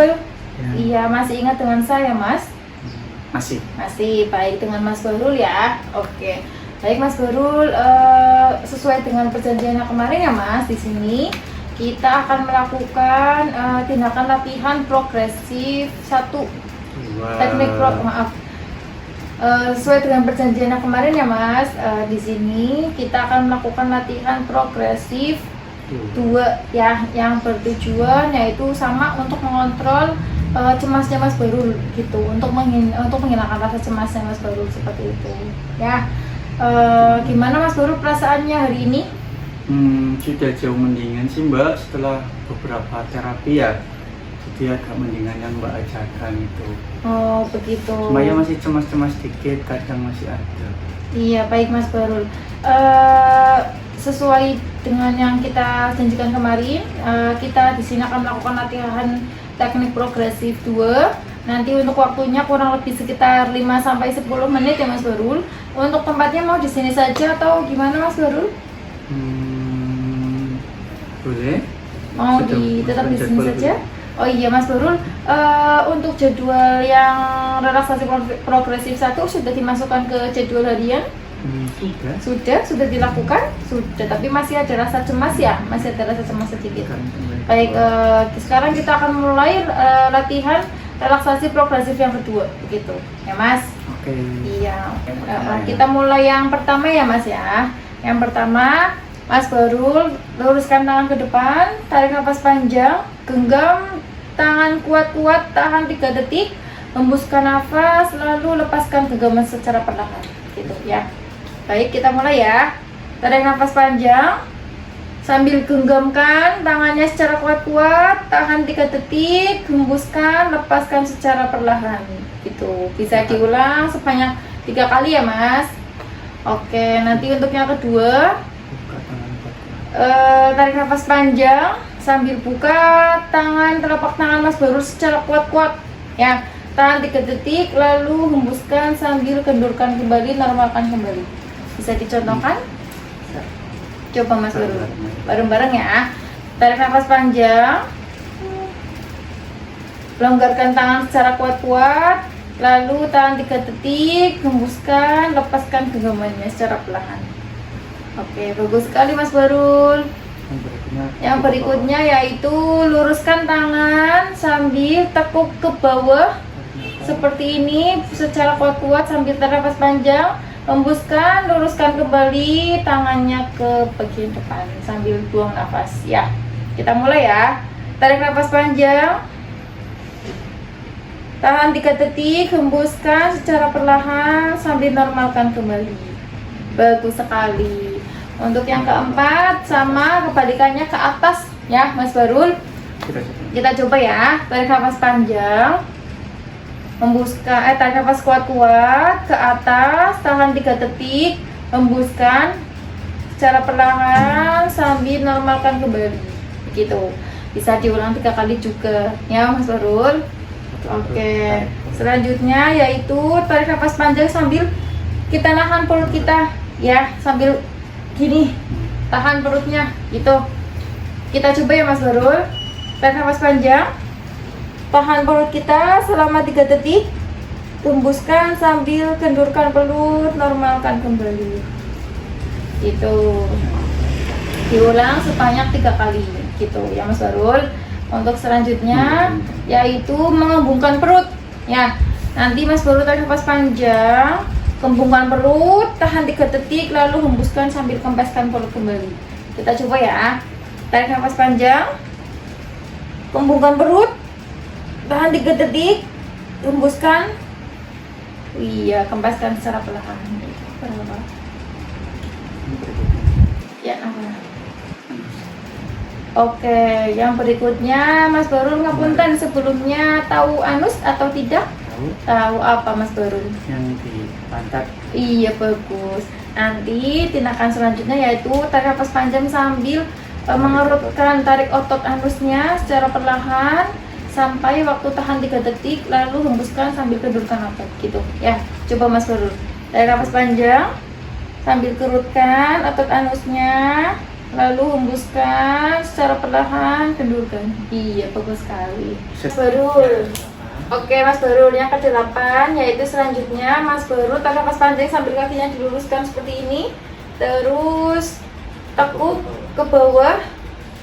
Barul? Ya. Iya, masih ingat dengan saya, Mas? Masih. Masih baik dengan Mas Barul ya. Oke. Baik Mas Barul, sesuai dengan perjanjian yang kemarin ya Mas, di sini kita akan melakukan tindakan latihan progresif 1. Teknik sesuai dengan perjanjian yang kemarin ya Mas, di sini kita akan melakukan latihan progresif 2 ya, yang bertujuan yaitu sama untuk mengontrol cemasnya Mas Barul gitu, untuk menghilangkan rasa cemasnya Mas Barul seperti itu ya. Gimana Mas Barul perasaannya hari ini? Sudah jauh mendingan sih Mbak, setelah beberapa terapi ya. Jadi agak mendingan yang Mbak ajarkan itu. Oh begitu. Cuma ya masih cemas-cemas dikit, kadang masih ada. Iya baik Mas Barul. Sesuai dengan yang kita janjikan kemarin, kita di sini akan melakukan latihan teknik progresif 2. Nanti untuk waktunya kurang lebih sekitar 5-10 menit ya Mas Barul. Untuk tempatnya mau di sini saja atau gimana Mas Barul? Boleh. Mau tetap di sini saja? Oh iya Mas Barul, untuk jadwal yang relaksasi progresif 1 sudah dimasukkan ke jadwal harian? Sudah dilakukan? Sudah, tapi masih ada rasa cemas ya? Masih ada rasa cemas sedikit. Baik, sekarang kita akan mulai latihan relaksasi progresif yang kedua, begitu ya Mas? Oke. Iya, kita mulai yang pertama ya Mas ya. Yang pertama, Mas Barul luruskan tangan ke depan, tarik nafas panjang, genggam tangan kuat-kuat, tahan 3 detik, hembuskan nafas, lalu lepaskan genggaman secara perlahan, gitu ya. Baik, kita mulai ya. Tarik nafas panjang sambil genggamkan tangannya secara kuat-kuat, tahan 3 detik, hembuskan, lepaskan secara perlahan. Gitu. Bisa diulang sebanyak 3 kali ya, Mas. Oke, nanti untuk yang kedua, tarik nafas panjang sambil buka telapak tangan Mas Barul secara kuat-kuat ya. Tahan 3 detik, lalu hembuskan sambil kendurkan kembali, normalkan kembali. Bisa dicontohkan? Coba Mas Barul, bareng-bareng ya. Tarik nafas panjang, longgarkan tangan secara kuat-kuat, lalu tahan 3 detik, hembuskan, lepaskan genggamannya secara perlahan. Oke, bagus sekali Mas Barul. Yang berikutnya yaitu luruskan tangan sambil tekuk ke bawah seperti ini secara kuat-kuat sambil tarik nafas panjang. Hembuskan, luruskan kembali tangannya ke bagian depan sambil buang nafas ya. Kita mulai ya. Tarik nafas panjang, tahan 3 detik, hembuskan secara perlahan sambil normalkan kembali. Bagus sekali. Untuk yang keempat sama kebalikannya ke atas ya Mas Barul. Kita coba ya. Tarik nafas panjang, hembuskan, tarik nafas kuat-kuat ke atas, tahan 3 detik, hembuskan secara perlahan sambil normalkan kembali. Begitu. Bisa diulang 3 kali juga ya Mas Barul. Oke. Selanjutnya yaitu tarik nafas panjang sambil kita nahan perut kita ya, sambil gini tahan perutnya gitu. Kita coba ya Mas Barul. Tarik nafas panjang, tahan perut kita selama 3 detik, hembuskan sambil kendurkan perut, normalkan kembali. Itu diulang sebanyak 3 kali gitu ya Mas Barul. Untuk selanjutnya yaitu mengembungkan perut ya. Nanti Mas Barul tarik nafas panjang, kembungkan perut, tahan 3 detik, lalu hembuskan sambil kempeskan perut kembali. Kita coba ya. Tarik nafas panjang, kembungkan perut, tahan 3 detik, hembuskan. Iya, kempeskan secara perlahan. Berapa? Ya, apa? Oke, yang berikutnya Mas Barul ngapunten, sebelumnya tahu anus atau tidak? Tahu apa Mas Barul? Yang di pantat. Iya bagus. Nanti tindakan selanjutnya yaitu tarik nafas panjang sambil mengerutkan tarik otot anusnya secara perlahan sampai waktu tahan 3 detik, lalu hembuskan sambil kendurkan otot gitu ya. Coba Mas Barul. Tarik nafas panjang sambil kerutkan otot anusnya, lalu hembuskan secara perlahan, kendurkan. Iya, bagus sekali. Mas Barul. Oke, Mas Barul, yang ke-8 yaitu selanjutnya Mas Barul tarik nafas panjang sambil kakinya diluruskan seperti ini. Terus tekuk ke bawah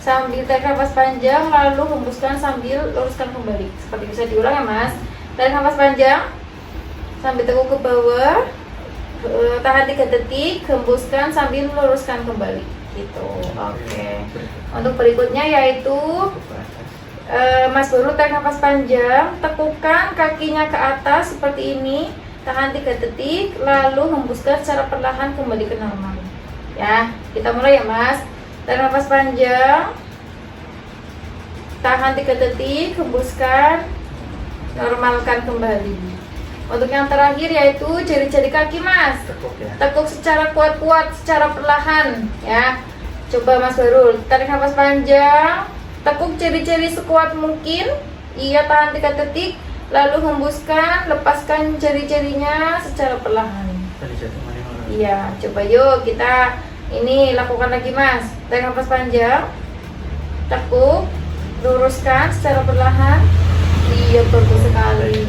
sambil tarik nafas panjang, lalu hembuskan sambil luruskan kembali. Seperti bisa diulang ya, Mas. Tarik nafas panjang sambil tekuk ke bawah, tahan 3 detik, hembuskan sambil luruskan kembali. Gitu. Oke. Untuk berikutnya yaitu Mas Barul tarik nafas panjang, tekukan kakinya ke atas seperti ini, tahan 3 detik, lalu hembuskan secara perlahan kembali ke normal. Ya, kita mulai ya, Mas. Tarik nafas panjang, tahan 3 detik, hembuskan, normalkan kembali. Untuk yang terakhir yaitu jari-jari kaki, Mas. Tekuk secara kuat-kuat, secara perlahan, ya. Coba Mas Barul, tarik nafas panjang, tekuk jari-jari sekuat mungkin. Iya, tahan 3 detik, lalu hembuskan, lepaskan jari-jarinya secara perlahan. Iya, coba yuk kita ini lakukan lagi, Mas. Tarik nafas panjang, tekuk, luruskan secara perlahan. Iya, bagus sekali.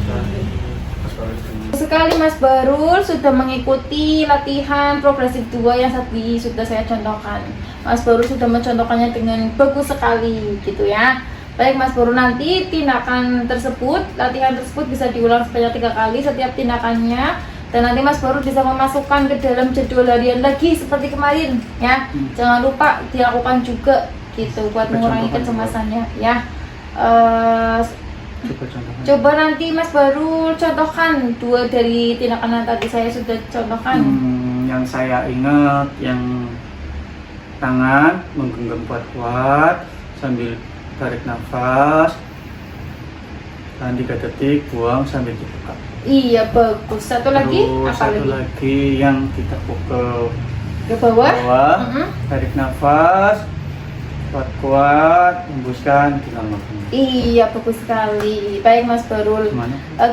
Sekali Mas Barul sudah mengikuti latihan progresif 2 yang tadi sudah saya contohkan. Mas Barul sudah mencontohkannya dengan bagus sekali gitu ya. Baik Mas Barul, nanti tindakan tersebut, latihan tersebut bisa diulang sebanyak 3 kali setiap tindakannya. Dan nanti Mas Barul bisa memasukkan ke dalam jadwal harian lagi seperti kemarin ya. Jangan lupa dilakukan juga gitu buat mengurangi kecemasannya ya. Coba nanti Mas Barul contohkan 2 dari tindakan yang tadi saya sudah contohkan. Yang saya ingat yang tangan menggenggam kuat-kuat sambil tarik nafas, tahan 3 detik, buang sambil dibuka. Iya, bagus. Satu lagi apa satu lagi yang kita ke bawah. Tarik nafas kuat-kuat, hembuskan, dinormalkan. Iya, bagus sekali. Baik Mas Barul.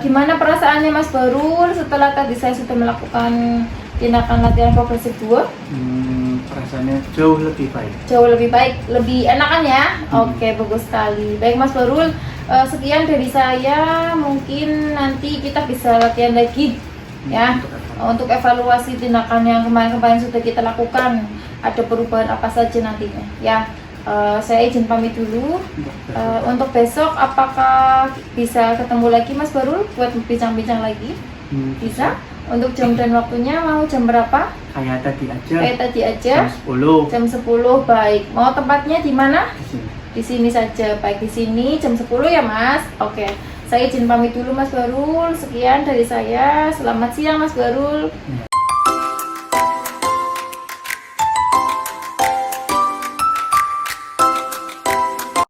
Gimana perasaannya Mas Barul setelah tadi saya sudah melakukan tindakan latihan progresif 2? Perasaannya jauh lebih baik. Jauh lebih baik, lebih enakan ya? Oke, bagus sekali. Baik Mas Barul, sekian dari saya. Mungkin nanti kita bisa latihan lagi ya, untuk evaluasi tindakan yang kemarin-kemarin sudah kita lakukan. Ada perubahan apa saja nantinya ya. Saya izin pamit dulu. Untuk besok apakah bisa ketemu lagi Mas Barul buat bincang-bincang lagi? Bisa. Untuk jam dan waktunya mau jam berapa? Kayak tadi aja. Kayak tadi aja. Jam 10. Jam 10, baik. Mau tempatnya di mana? Di sini. Di sini saja. Baik, di sini jam 10 ya, Mas. Oke. Saya izin pamit dulu Mas Barul. Sekian dari saya. Selamat siang Mas Barul.